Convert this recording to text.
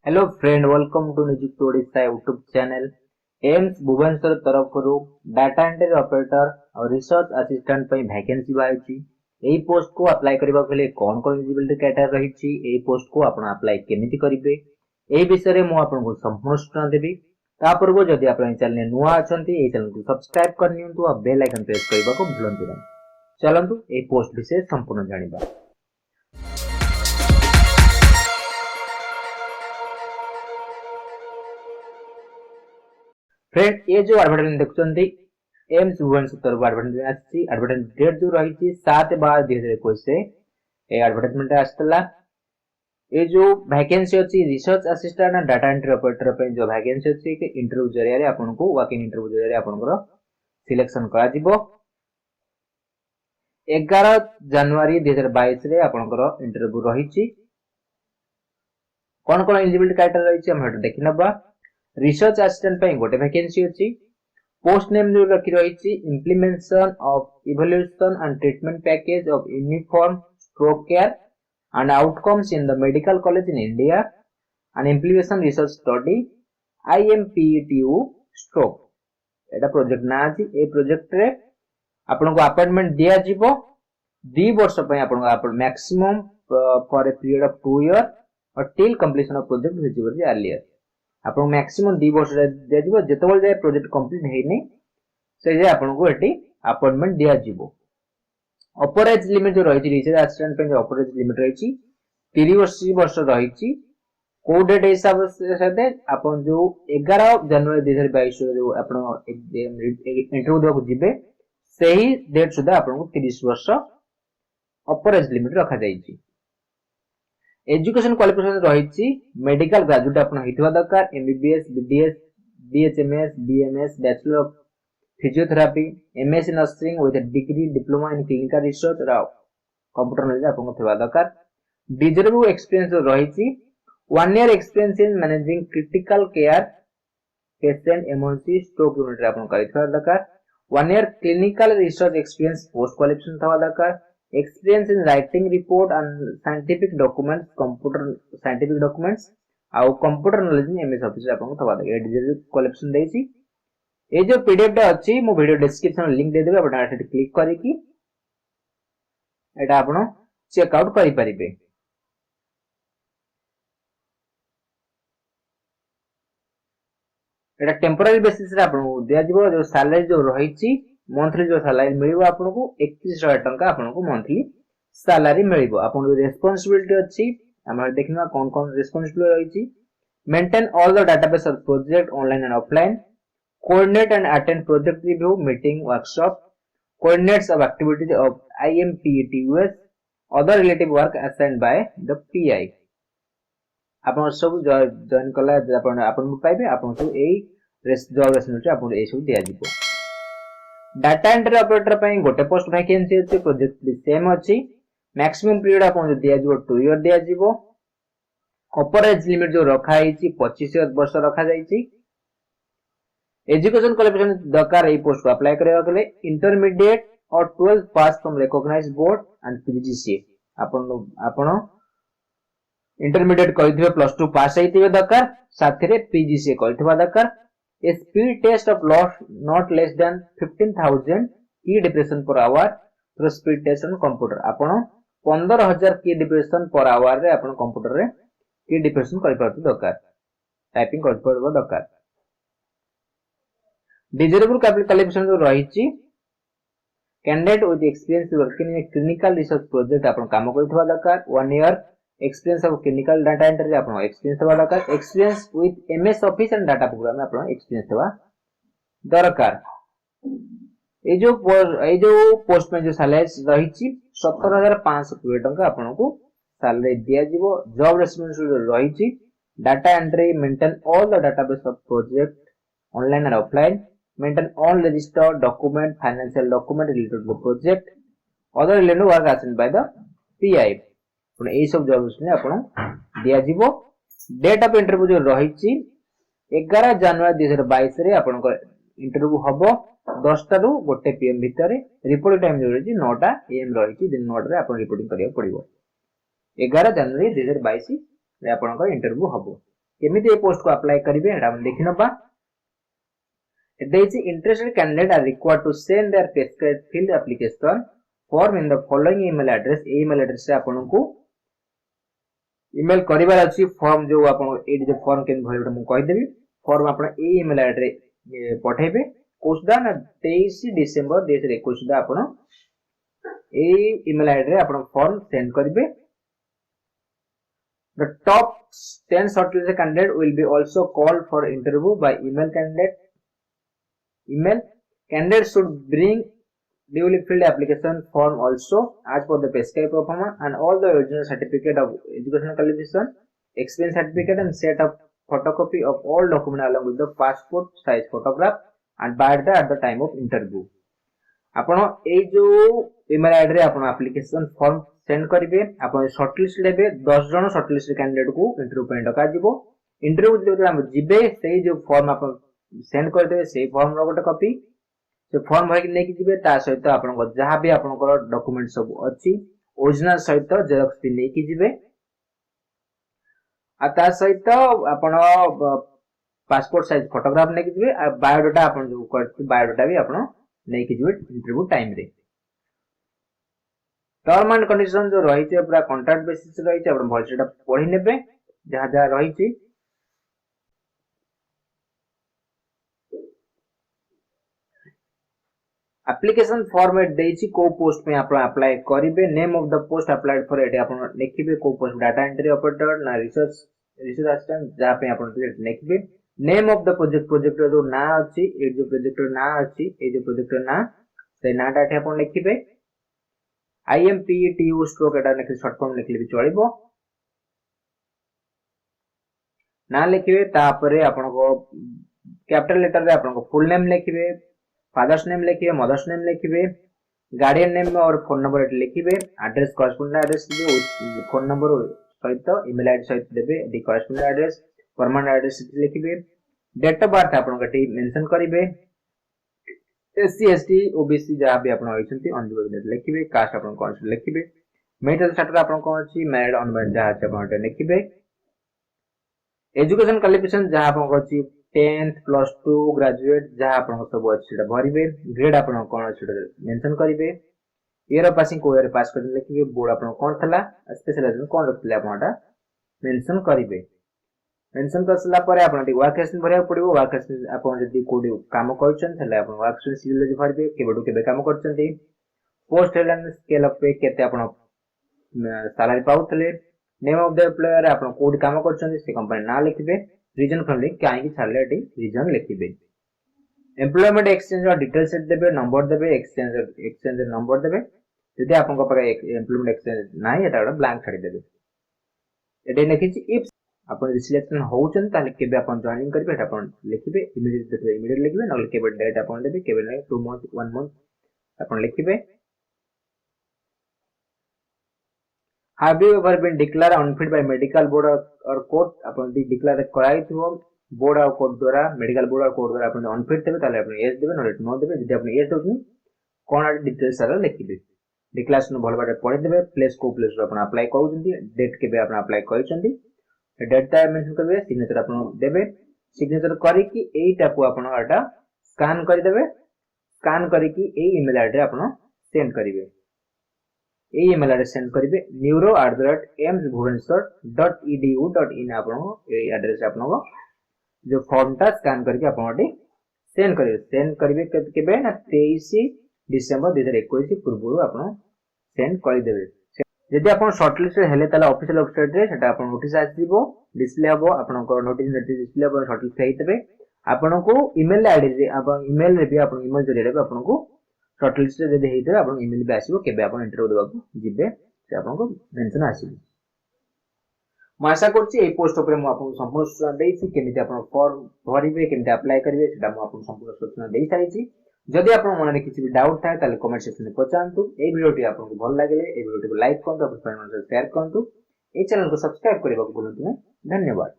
Hello friend, welcome to Nijukti Odisha YouTube channel. AIIMS Bhubaneswar तरफ data entry operator और research assistant vacancy बाहरी। यही post को अप्लाई करने के लिए कौन कौन एलिजिबिलिटी क्राइटेरिया रही, यही पोस्ट को आप अप्लाई केमिति करेंगे यही विषय में आपको संपूर्ण सूचना देवी। पूर्व जदि आप चैनल नुआ अच्छा चैनल को सब्सक्राइब करनी और बेल आइकन प्रेस करने को भूलती नहीं। चलतु ये पोस्ट विषय संपूर्ण जानिबा। फ्रेंड, ये जो एडवर्टाइजमेंट देखुंती एम्स भुवनेश्वर तरफ एडवर्टाइजमेंट आसी। एडवर्टाइजमेंट डेट जो रही 7/12/2021 से ए एडवर्टाइजमेंट आसला। ये जो वैकेंसी अच्छी research assistant and data entry operator पे जो वैकेंसी अच्छी कि इंटरव्यू जरिया रे आपनको वॉक इन इंटरव्यू जरिया रे आपनकर सिलेक्शन करा जिवो। 11 जनवरी 2022 रे आपनकर इंटरव्यू रही। कौन कौन एलिजिबिलिटी क्राइटेरिया रही हम हेट देखि नबा। रिसर्च असिस्टेंट पे गोटे वैकेंसी अच्छी। पोस्ट नेम जो रखी रही implementation of evaluation and treatment package of uniform stroke care and outcomes in the medical college in India and implementation research study IMPETU stroke Etah project ना अछि। ए project रे आपनको appointment दिया जिवो 2 वर्ष पय आपनको maximum for a period of 2 year और till completion of project visible earlier. आपको मैक्सिमम 2 वर्ष दिया जिवो। जेतबल जाय प्रोजेक्ट कंप्लीट हेनी से जे आपनको एटी अपॉइंटमेंट दिया जिवो। अपर एज लिमिट जो रही रिसर्च असिस्टेंट पे जो अपर एज लिमिट रही 30 वर्ष रही। को डेट हिसाब से आपन जो 11 जनवरी 2022 जो आपन इंटरव्यू देबो जिबे सही डेट सुधा आपनको 30 वर्ष अपर एज लिमिट रखा जायछि। एजुकेशन क्वालिफिकेशन रही मेडिकल ग्रेजुएट आपन हितवा दरकार। MBBS BDS BHMS BMS bachelor of physiotherapy MSc nursing with degree diploma in clinical research और कंप्यूटर नॉलेज आपन थवा दरकार। डिजर्व एक्सपीरियंस रही 1 year experience in managing critical care patient emergency stroke unit आपन करिथवा दरकार। 1 year clinical research experience post qualification थवा दरकार। Experience in writing report and scientific documents, computer scientific documents और computer knowledge in MS Office आपको थवा दे। ए digital qualification देछि। ए जो PDF टा अछि मो वीडियो डिस्क्रिप्शन लिंक दे देबे। आपण एटा क्लिक करि कि एटा आपण चेक आउट करि परिबे। एटा टेम्पररी बेसिस रे आपन दिया जिवो। जो सैलरी जो रहिछि मंथली जो सैलरी मिलिबो आपनको 31,000 टंका आपनको मंथली सैलरी मिलिबो। आपन जो रिस्पांसिबिलिटी अछि हमर देखना कोन कोन रिस्पांसिबिलिटी रहिछि। Maintain all the database of project online and offline, coordinate and attend project review meeting workshop, coordinates of activities of IMPETUS other relative work assigned by the PI। आपन सब जॉइन कला आपन पाइबे। आपन सब एई जॉब रेस्पॉन्सिबिलिटी आपन ए सब दिया जिवो। डाटा एंट्री ऑपरेटर पे गोटे पोस्ट वैकेंसी अछि। प्रोजेक्ट भी सेम अछि। मैक्सिमम पीरियड आपन दिया जिवो 2 इयर दिया जिवो। अपर एज लिमिट जो रखा हिची 25 वर्ष रखा जाईची। एजुकेशन क्वालिफिकेशन दरकार ए पोस्ट को अप्लाई करबा के लिए इंटरमीडिएट और 12th pass from recognised board and PGCA। आपन इंटरमीडिएट करिथिबे +2 पास हेतिबे दरकार। साथ रे PGCA करिथिबा दरकार। A speed test of not less than 15,000 key depression per hour through speed test on computer। आपण 15,000 key depression per hour रे आपण कंप्यूटर रे key depression करि परथि दरकार। टाइपिंग करि परबो दरकार। डिजरेबल क्वालिफिकेशन जो रहिछि candidate with experience working in clinical research project आपण काम करिथवा दरकार। 1 year experience of clinical data entry आपन एक्सपीरियंस थवा दरकार। Experience with MS office and data program आपन एक्सपीरियंस थवा दरकार। ए जो पोस्ट में जो सैलरी रहिछि 17,500 टंका आपन को सैलरी दिया जिवो। जॉब रेस्पॉन्सिबिलिटी रहिछि data entry, maintain all the database of project online and offline, maintain all registered document financial document related to project other related work assigned by the PI। ए सब job में आपन दिया जिवो। Date of interview जो रहिछि 11 जनवरी 2022 रे आपन को इंटरव्यू हबो 10 टा रु 1 PM भितर। रिपोर्ट टाइम जो रहिछि 9 टा AM रहिछि। दिन 9 रे आपन रिपोर्टिंग करिया पड़िबो। 11 जनवरी 2022 रे आपन को इंटरव्यू हबो। केमिति ए पोस्ट को अप्लाई करिवे एटा हम देखि नबा देछि interested candidate are required to send their prescribed filled application form in the following email address email address से आपन को ईमेल करिवार अछि फॉर्म जो आपन ए जे फॉर्म केन भरिबा हम कहि देबी फॉर्म आपन ए ईमेल एड्रेस पठेबे कोसदा ना 23 डिसेंबर 2021 दा आपन ए ईमेल एड्रेस आपन फॉर्म सेंड करिवे The top 10 shortlisted candidate will be also called for interview by email. Candidates should bring duly filled application form also as per the prescribed performance and all the original certificate of educational qualification, experience certificate and set of photocopy of all documents along with the passport size photograph and biodata at the time of interview. आपण ए जो email address आपण application form send करिवे आपण shortlist लेबे 10 जण shortlist candidate को interview पे डका जिवो इंटरव्यू जे हम जिबे सेही जो फॉर्म आपण सेंड कर देबे सेही फॉर्म रो गोटे कॉपी से फॉर्म भइ नै कि जिबे ता सहित आपण को जहां भी आपण को डॉक्यूमेंट सब अछि ओरिजिनल सहित जेरॉक्स भी नै कि जिबे आ ता सहित आपण पासपोर्ट साइज फोटोग्राफ नै कि जिबे आ बायोडाटा आपण जो करछि बायोडाटा भी आपण नै कि जिबे इंटरव्यू टाइम रे टर्म एंड कंडीशन जो रही छे पूरा कॉन्ट्रैक्ट बेसिस रही छे आपण भलसेटा पढि नेबे जहां जहां रही छे एप्लीकेशन फॉर्मेट देछि को पोस्ट पे आपण अप्लाई करिवे name of the post applied for एटे आपण लिखिबे को पोस्ट डाटा एंट्री ऑपरेटर ना रिसर्च असिस्टेंट जहां पे आपण लिखिबे नेम ऑफ द प्रोजेक्ट जो ना अछि ए जो प्रोजेक्ट ना अछि ए जो प्रोजेक्ट ना से ना डाटा आपण लिखिबे IMPTU स्ट्रोक एटा लिखि शॉर्ट फॉर्म लिखले भी चलिबो ना लिखिबे तापरे आपण को कैपिटल लेटर रे आपण को फुल नेम लिखिबे फादर्स नेम लिखिबे मदर्स नेम लिखिबे गार्डियन नेम और फोन नंबर एट लिखिबे एड्रेस कॉरेस्पोंडेंट एड्रेस दिबे फोन नंबर सहित ईमेल आईडी सहित देबे the correspondent address permanent address लिखिबे डेट ऑफ बर्थ आपण कटी मेंशन करिवे SC ST OBC जहां भी आपण होइछंती अनडिवाइडेड लिखिबे कास्ट आपण कोन लिखिबे मेरिटल स्टेटस आपण कोन अछि मैरिड अनमैरिड जहां अछि आपण लिखिबे एजुकेशन क्वालिफिकेशन जहां आपण अछि 10th +2 ग्रेजुएट जहां आपण सब अछि सेटा भरिबे ग्रेड आपण कोन अछि सेटा मेंशन करिवे ईयर ऑफ पासिंग को ईयर पास कर लिखिबे बोर्ड आपण कोन थला स्पेशलाइजेशन कोन रखले आपनटा मेंशन करिवे मेंशन करसला परे आपण टी वर्क एक्सपीरियंस भरिया पड़िबो वर्क एक्सपीरियंस आपण जदी कोडी काम करछन थले आपण वर्क एक्सपीरियंस सिविल भरबे केबडू केबे काम करछन्ती पोस्ट हेलन स्केल अप पे केते आपण सैलरी पाउतले नेम ऑफ द एम्प्लॉयर आपण कोडी काम करछन्ती से कंपनी ना लिखिबे रीजन फंडिंग काहे कि छाले टी रीजन लिखिबे एम्प्लॉयमेंट एक्सचेंज और डिटेल्स देबे नंबर देबे एक्सचेंज नंबर देबे जदी आपण को पर एम्प्लॉयमेंट एक्सचेंज नाही एटा ब्लैंक छाडी देबे एटे लिखिछि इफ आपण सिलेक्शन होउछन ताले केबे आपण जॉइनिंग करबे एटा आपण लिखिबे इमीडिएट देबे इमीडिएट लिखिबे नले केबे डेट आपण देबे केबे नै 2 मंथ 1 मंथ आपण लिखिबे have you ever been declared unfit by medical board और कोर्ट आपण डिक्लेयर कराई थो बोर्ड और कोर्ट द्वारा मेडिकल बोर्ड और कोर्ट द्वारा आपण अनफिट देबे ताले आपण एज देबे नले नो देबे जदी आपण एज दोनी कोन आ डिटेल्स सारा लिखिबे डिक्लेरेशन भल बाटे पढि देबे प्लेस को प्लेस रो आपण अप्लाई करूछंती डेट केबे आपण अप्लाई करिसंती डेट टा मेंशन करबे सिग्नेचर आपण देबे सिग्नेचर करी कि एटा को आपण आटा स्कैन करि देबे स्कैन करी कि ए ईमेल एड्रेस आपण सेंड करिवे ए ईमेल एड्रेस सेंड करिवे neuro@amsbhubaneswar.edu.in आपण ए एड्रेस आपण जो फॉर्म टा स्कैन करके आपण सेंड करिवे केबे ना 23 डिसेंबर 2021 पूर्व आपण सेंड करि देबे जदि आपण शॉर्टलिस्ट हेले ताला ऑफिशियल वेबसाइट रे सेटा आपण नोटिस आसीबो डिस्प्ले हबो आपण को नोटिस डिस्प्ले आपण शॉर्टलिस्ट हेइतबे आपण को ईमेल आईडी रे आपण ईमेल रे भी आपण ईमेल जरिए रे आपण को शॉर्टलिस्ट रे जदि हेइतबे आपण ईमेल भी आसीबो केबे आपण इंटरव्यू देबाकू जिबे से आपण को मेंशन आसीबो म आशा करछि ए पोस्ट ऊपर म आपण संपूर्ण सूचना देइछि केमिति आपण फॉर्म भरिबे केमिति अप्लाई करिवे सेटा म आपण संपूर्ण सूचना देइ सारिछि जदि आपण मन रे किछि भी डाउट थाए ताले कमेंट सेक्शन में पचांतु ए वीडियोटी आपन को भल लागले ए वीडियोटी को लाइक करंतु अपन फ्रेंड मन से शेयर करंतु ए चैनल को सब्सक्राइब करबा को भूलंतु नै धन्यवाद।